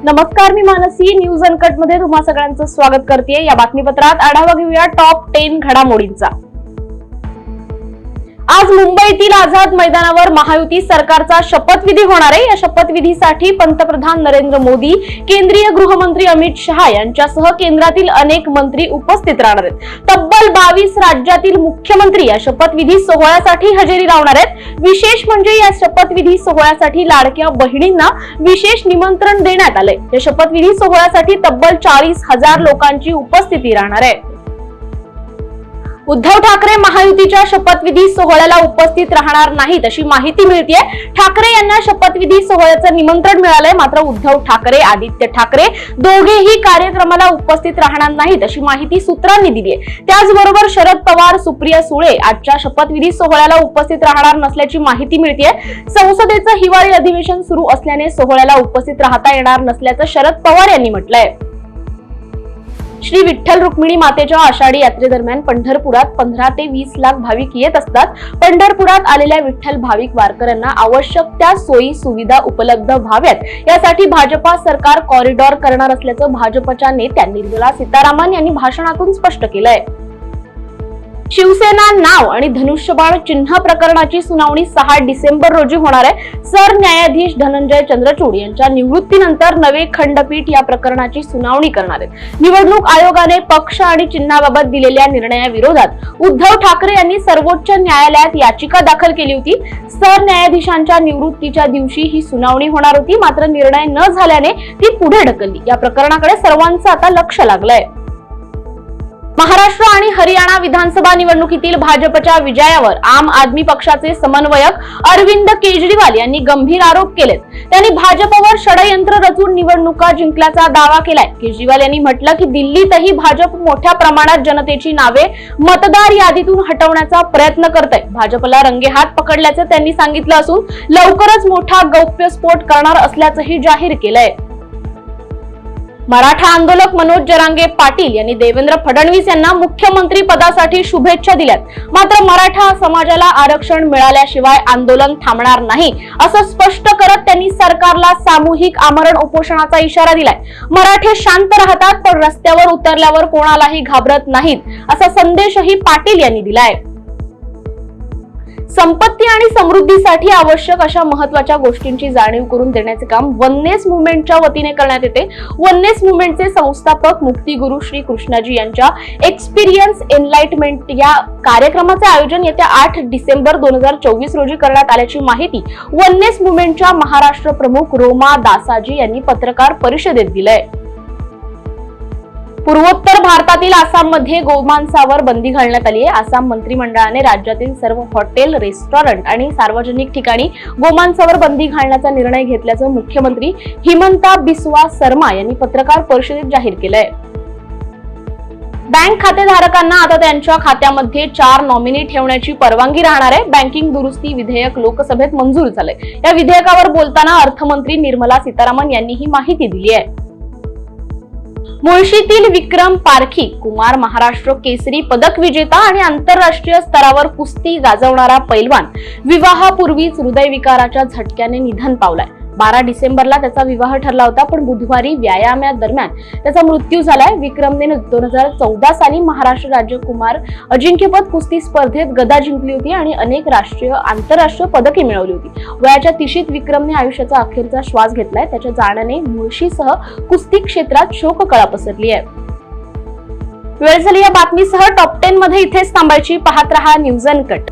नमस्कार, मी Mansi. News uncut मध्ये तुम्हा सगळ्यांचं स्वागत करते. या बातमीपत्रात आढावा घेऊया टॉप 10 घडामोडींचा. आज मुंबईतील आझाद मैदानावर महायुती सरकारचा शपथविधी होणार आहे. या शपथविधीसाठी पंतप्रधान नरेंद्र मोदी, केंद्रीय गृहमंत्री अमित शहा यांच्यासह केंद्रातील अनेक मंत्री उपस्थित राहणार आहेत. तब्बल 22 राज्यातील मुख्यमंत्री या शपथविधी सोहळ्यासाठी हजेरी लावणार आहेत. विशेष म्हणजे या शपथविधी सोहळ्यासाठी लाडक्या बहिणींना विशेष निमंत्रण देण्यात आलंय. या शपथविधी सोहळ्यासाठी तब्बल 40,000 लोकांची उपस्थिती राहणार आहे. उद्धव ठाकरे महायुतीच्या शपथविधी सोहळ्याला उपस्थित राहणार नाहीत अशी माहिती मिळतेय. ठाकरे यांना शपथविधी सोहळ्याचं निमंत्रण मिळालंय, मात्र उद्धव ठाकरे, आदित्य ठाकरे दोघेही कार्यक्रमाला उपस्थित राहणार नाहीत अशी माहिती सूत्रांनी दिली आहे. त्याचबरोबर शरद पवार, सुप्रिया सुळे आजच्या शपथविधी सोहळ्याला उपस्थित राहणार नसल्याची माहिती मिळतेय. संसदेचं हिवाळी अधिवेशन सुरू असल्याने सोहळ्याला उपस्थित राहता येणार नसल्याचं शरद पवार यांनी म्हटलंय. श्री विठ्ठल रुक्मिणी मातेच्या आषाढी यात्रेदरम्यान पंढरपुरात 15 ते 20 लाख भाविक येत असतात. पंढरपुरात आलेल्या विठ्ठल भाविक वारकऱ्यांना आवश्यक त्या सोयी सुविधा उपलब्ध व्हाव्यात यासाठी भाजपा सरकार कॉरिडॉर करणार असल्याचं भाजपच्या नेत्या निर्मला सीतारामन यांनी भाषणातून स्पष्ट केलंय. शिवसेना नाव आणि धनुष्यबाण चिन्ह प्रकरणाची सुनावणी 6 डिसेंबर रोजी होणार आहे. सरन्यायाधीश धनंजय चंद्रचूड यांच्या निवृत्तीनंतर नवे खंडपीठ या प्रकरणाची सुनावणी करणार आहेत. निवडणूक आयोगाने पक्ष आणि चिन्हाबाबत दिलेल्या निर्णयाविरोधात उद्धव ठाकरे यांनी सर्वोच्च न्यायालयात याचिका दाखल केली होती. सरन्यायाधीशांच्या निवृत्तीच्या दिवशी ही सुनावणी होणार होती, मात्र निर्णय न झाल्याने ती पुढे ढकलली. या प्रकरणाकडे सर्वांचं आता लक्ष लागलंय. महाराष्ट्र आणि हरियाणा विधानसभा निवडणुकीतील भाजपच्या विजयावर आम आदमी पक्षाचे समन्वयक अरविंद केजरीवाल यांनी गंभीर आरोप केलेत. त्यांनी भाजपवर षडयंत्र रचून निवडणुका जिंकल्याचा दावा केलाय. केजरीवाल यांनी म्हटलं की दिल्लीतही भाजप मोठ्या प्रमाणात जनतेची नावे मतदार यादीतून हटवण्याचा प्रयत्न करतंय. भाजपला रंगेहात पकडल्याचं त्यांनी सांगितलं असून लवकरच मोठा गौप्यस्फोट करणार असल्याचंही जाहीर केलंय. मराठा आंदोलक मनोज जरांगे पाटील यांनी देवेंद्र फडणवीस यांना मुख्यमंत्री पदासाठी शुभेच्छा दिल्यात. मात्र मराठा समाजाला आरक्षण मिळाल्याशिवाय आंदोलन थांबणार नाही असं स्पष्ट करत त्यांनी सरकारला सामूहिक आमरण उपोषणाचा इशारा दिलाय. मराठे शांत राहतात पण रस्त्यावर उतरल्यावर कोणालाही घाबरत नाहीत असा संदेशही पाटील यांनी दिलाय. संपत्ती आणि समृद्धीसाठी आवश्यक अशा महत्त्वाच्या गोष्टींची जाणीव करून देण्याचे काम वननेस मुव्हमेंटच्या वतीने करण्यात येते. वननेस मुव्हमेंटचे संस्थापक मुक्तिगुरु श्री कृष्णाजी यांच्या एक्सपिरियन्स एनलाइटमेंट या कार्यक्रमाचे आयोजन येत्या 8 डिसेंबर 2024 रोजी करण्यात आल्याची माहिती वननेस मुव्हमेंटच्या महाराष्ट्र प्रमुख रोमा दासाजी यांनी पत्रकार परिषदेत दिलंय. पूर्वोत्तर भारतातील आसाममध्ये गोमांसावर बंदी घालण्यात आली आहे. आसाम मंत्रिमंडळाने राज्यातील सर्व हॉटेल, रेस्टॉरंट आणि सार्वजनिक ठिकाणी गोमांसावर बंदी घालण्याचा निर्णय घेतल्याचं मुख्यमंत्री हिमंता बिस्वा शर्मा यांनी पत्रकार परिषदेत जाहीर केलंय. बँक खातेधारकांना आता त्यांच्या खात्यामध्ये 4 नॉमिनी ठेवण्याची परवानगी राहणार आहे. बँकिंग दुरुस्ती विधेयक लोकसभेत मंजूर झालंय. या विधेयकावर बोलताना अर्थमंत्री निर्मला सीतारामन यांनी ही माहिती दिली आहे. मुळशीतील विक्रम पारखी कुमार महाराष्ट्र केसरी पदक विजेता आणि आंतरराष्ट्रीय स्तरावर कुस्ती गाजवणारा पैलवान विवाहापूर्वीच हृदयविकाराच्या झटक्याने निधन पावलाय. 12 डिसेंबरला त्याचा विवाह ठरला होता, पण बुधवारी व्यायामादरम्यान त्याचा मृत्यू झालाय. विक्रमने 2014 साली महाराष्ट्र राज्य कुमार अजिंक्यपद कुस्ती स्पर्धेत गदा जिंकली होती आणि अनेक राष्ट्रीय आंतरराष्ट्रीय पदके मिळवली होती. वयाच्या 30शीत विक्रमने आयुष्याचा अखेरचा श्वास घेतलाय. त्याच्या जाण्याने मुळशीसह कुस्ती क्षेत्रात शोककळा पसरली आहे. वेळ झाली या बातमीसह टॉप 10 मध्ये इथेच थांबायची. पाहत रहा न्यूज अनकट.